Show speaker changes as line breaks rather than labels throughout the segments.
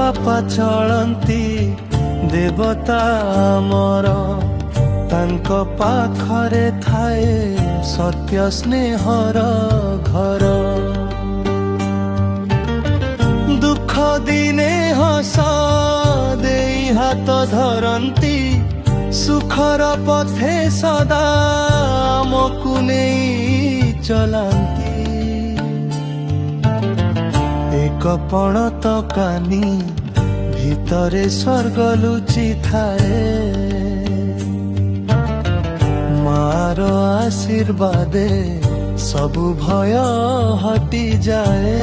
बापा चलती देवता मोर तांको पाखरे थाए सत्य स्नेहर घर दुख दिने हस देई हाथ धरती सुखर पथे सदा आमकु नहीं चलती एक पणत कानी भितरे स्वर्ग लुचि थाए मार आशीर्वादे सबु भय हटि जाए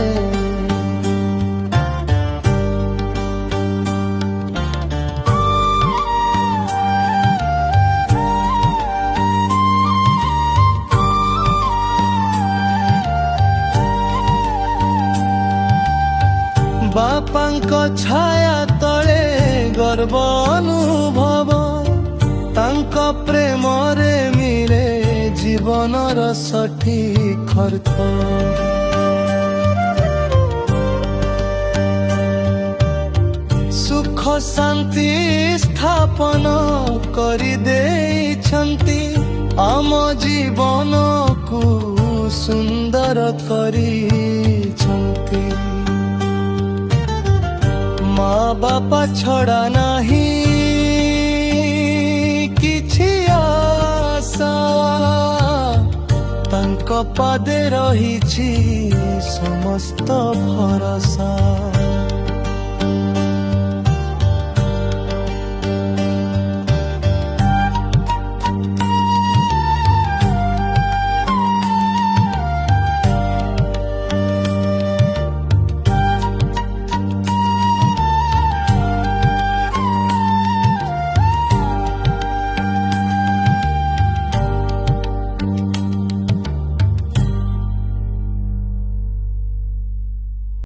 बापांको छाया तले गर्व अनुभव तांको प्रेम रे मिले जीवनर सठिक अर्थ सुख शांति स्थापन करि देइछन्ति आम जीवन को सुंदर करिछन्ति माँ बापा छड़ा नहीं किछि आशा तांको पादे रहिछि समस्त भरोसा।